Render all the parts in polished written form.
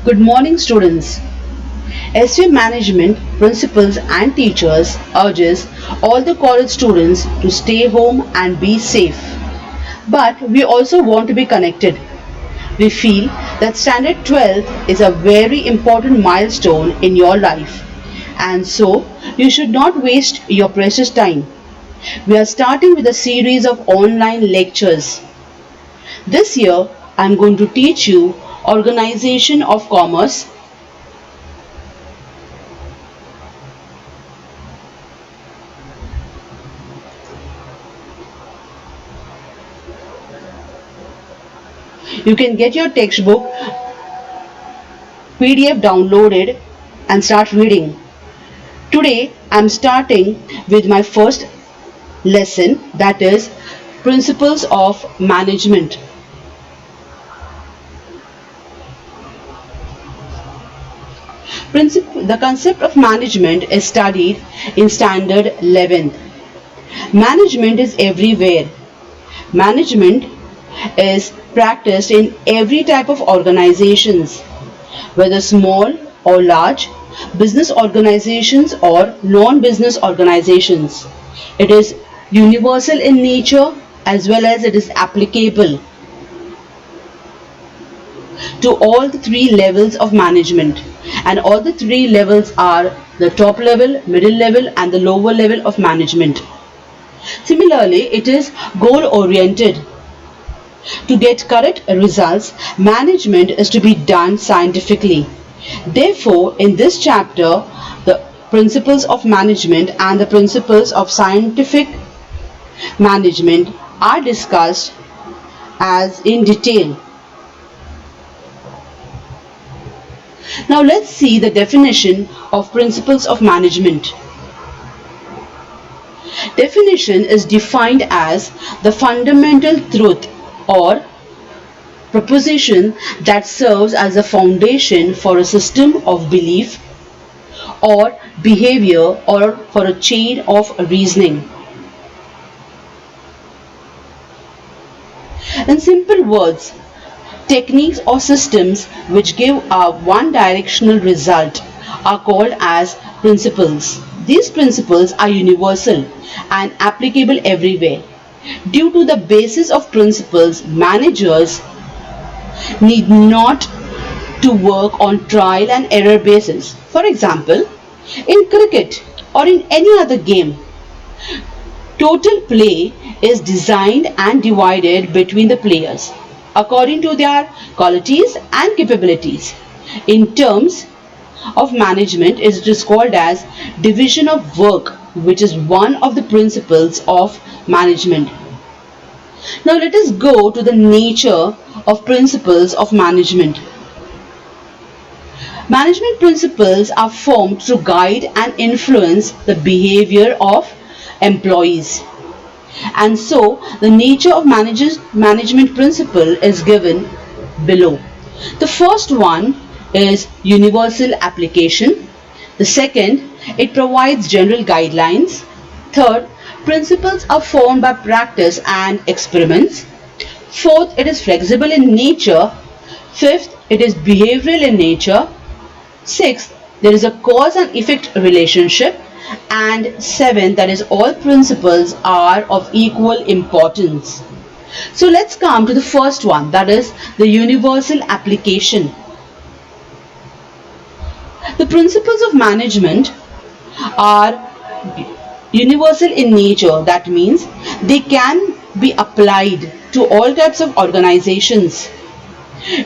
Good morning, students. SV Management Principals and Teachers urges all the college students to stay home and be safe. But we also want to be connected. We feel that Standard 12 is a very important milestone in your life, and so you should not waste your precious time. We are starting with a series of online lectures. This year, I am going to teach you Organization of Commerce. You can get your textbook PDF downloaded and start reading. Today I am starting with my first lesson, that is Principles of Management. The concept of management is studied in Standard 11th. Management is everywhere. Management is practiced in every type of organizations, whether small or large, business organizations or non-business organizations. It is universal in nature as well as it is applicable to all the three levels of management, and all the three levels are the top level, middle level and the lower level of management. Similarly, it is goal oriented. To get correct results, management is to be done scientifically. Therefore, in this chapter, the principles of management and the principles of scientific management are discussed as in detail. Now let's see the definition of principles of management. Definition is defined as the fundamental truth or proposition that serves as a foundation for a system of belief or behavior or for a chain of reasoning. In simple words, techniques or systems which give a one-directional result are called as principles. These principles are universal and applicable everywhere. Due to the basis of principles, managers need not to work on trial and error basis. For example, in cricket or in any other game, total play is designed and divided between the players according to their qualities and capabilities. In terms of management, it is called as division of work, which is one of the principles of management. Now let us go to the nature of principles of management. Management principles are formed to guide and influence the behavior of employees. And so the nature of management principle is given below. The first one is universal application. The second, it provides general guidelines. Third, principles are formed by practice and experiments. Fourth, it is flexible in nature. Fifth, it is behavioral in nature. Sixth, there is a cause and effect relationship. And seventh, that is all principles are of equal importance. So let's come to the first one, that is the universal application. The principles of management are universal in nature. That means they can be applied to all types of organizations,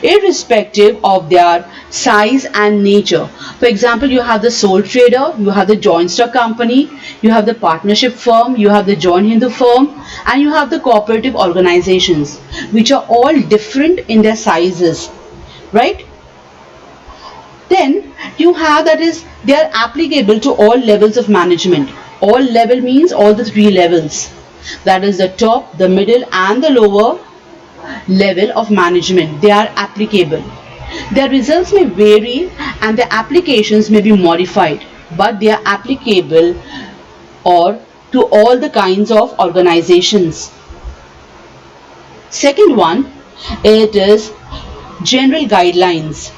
irrespective of their size and nature. For example, you have the sole trader, you have the joint stock company, you have the partnership firm, you have the joint Hindu firm, and you have the cooperative organizations, which are all different in their sizes, right? Then you have, that is, they are applicable to all levels of management. All level means all the three levels, that is the top, the middle and the lower level of management. They are applicable. Their results may vary and their applications may be modified, but they are applicable or to all the kinds of organizations. Second one, it is general guidelines.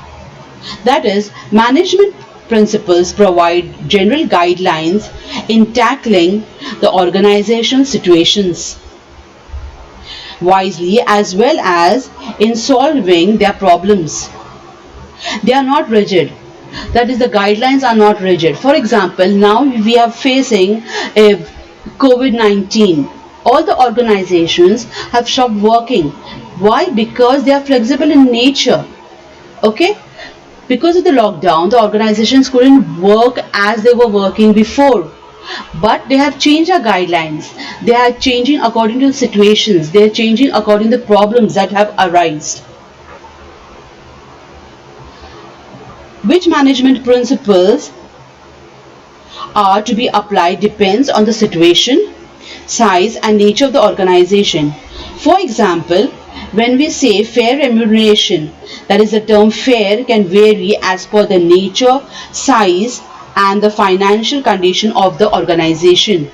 That is, management principles provide general guidelines in tackling the organizational situations wisely as well as in solving their problems. They are not rigid. That is, the guidelines are not rigid. For example, now we are facing a COVID-19. All the organizations have stopped working. Why? Because they are flexible in nature. Okay? Because of the lockdown, the organizations couldn't work as they were working before. But they have changed our guidelines. They are changing according to the situations. They are changing according to the problems that have arisen. Which management principles are to be applied depends on the situation, size and nature of the organization. For example, when we say fair remuneration, that is, the term fair can vary as per the nature, size and the financial condition of the organization.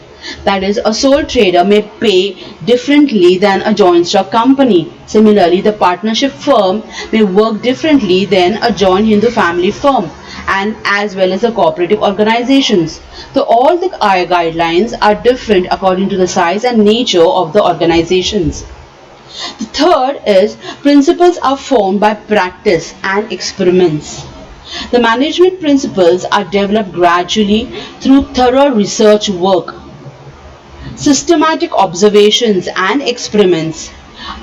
That is, a sole trader may pay differently than a joint stock company. Similarly, the partnership firm may work differently than a joint Hindu family firm, and as well as the cooperative organizations. So all the guidelines are different according to the size and nature of the organizations. The third is principles are formed by practice and experiments. The management principles are developed gradually through thorough research work. Systematic observations and experiments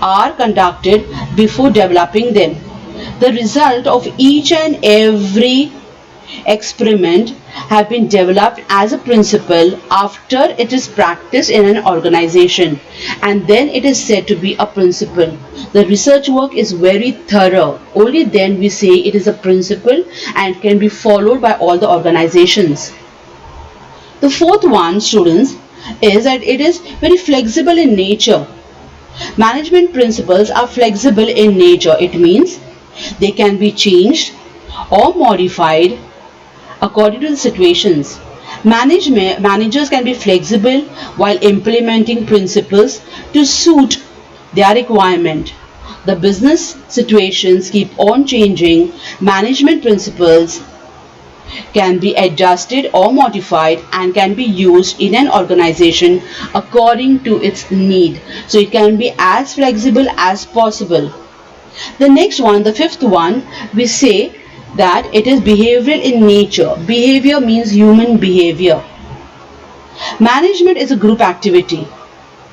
are conducted before developing them. The result of each and every experiment have been developed as a principle after it is practiced in an organization, and then it is said to be a principle. The research work is very thorough. Only then we say it is a principle and can be followed by all the organizations. The fourth one, students, is that it is very flexible in nature. Management principles are flexible in nature. It means they can be changed or modified according to the situations. Managers can be flexible while implementing principles to suit their requirement. The business situations keep on changing. Management principles can be adjusted or modified and can be used in an organization according to its need. So it can be as flexible as possible. The next one, the fifth one, we say that it is behavioral in nature. Behavior means human behavior. Management is a group activity.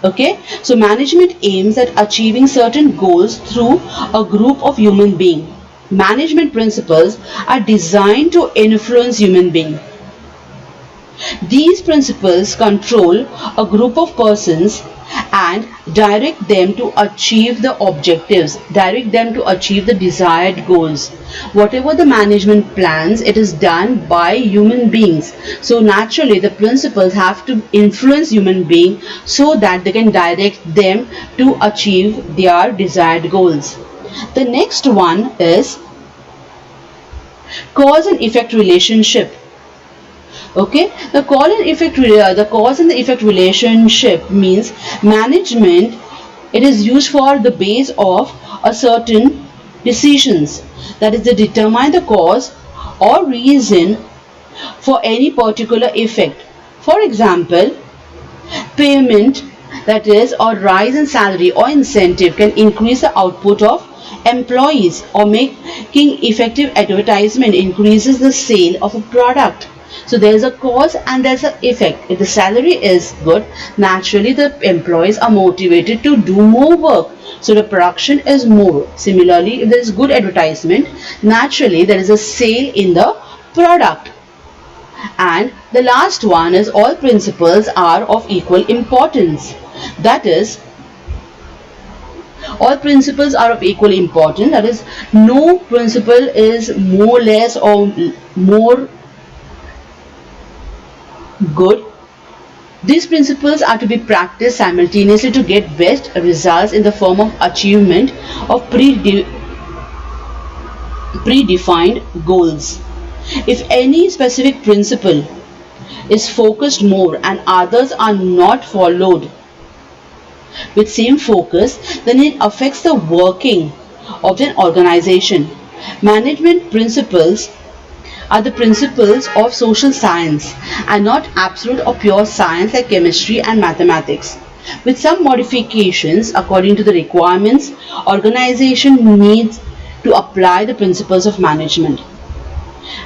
Okay, so management aims at achieving certain goals through a group of human beings. Management principles are designed to influence human beings. These principles control a group of persons and direct them to achieve the objectives, direct them to achieve the desired goals. Whatever the management plans, it is done by human beings. So naturally, the principles have to influence human beings so that they can direct them to achieve their desired goals. The next one is cause and effect relationship. Okay, the cause and the effect relationship means management. It is used for the base of a certain decisions, that is, to determine the cause or reason for any particular effect. For example, payment, that is, or rise in salary or incentive can increase the output of employees, or making effective advertisement increases the sale of a product. So there is a cause and there's an effect. If the salary is good, naturally the employees are motivated to do more work, so the production is more. Similarly, if there is good advertisement, naturally there is a sale in the product. And the last one is all principles are of equal importance. That is, all principles are of equal importance. That is, no principle is more less or more good. These principles are to be practiced simultaneously to get best results in the form of achievement of predefined goals. If any specific principle is focused more and others are not followed with same focus, then it affects the working of an organization. Management principles are the principles of social science and not absolute or pure science like chemistry and mathematics. With some modifications according to the requirements, organization needs to apply the principles of management.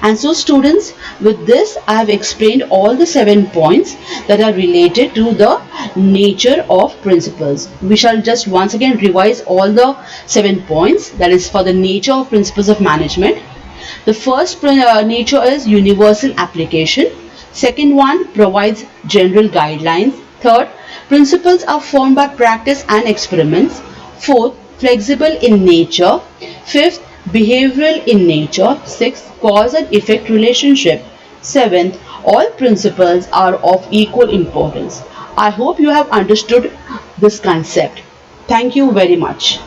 And so students, with this I have explained all the 7 points that are related to the nature of principles. We shall just once again revise all the 7 points, that is for the nature of principles of management. The first nature is universal application. Second one provides general guidelines. Third, principles are formed by practice and experiments. Fourth, flexible in nature. Fifth, behavioral in nature. Sixth, cause and effect relationship. Seventh, all principles are of equal importance. I hope you have understood this concept. Thank you very much.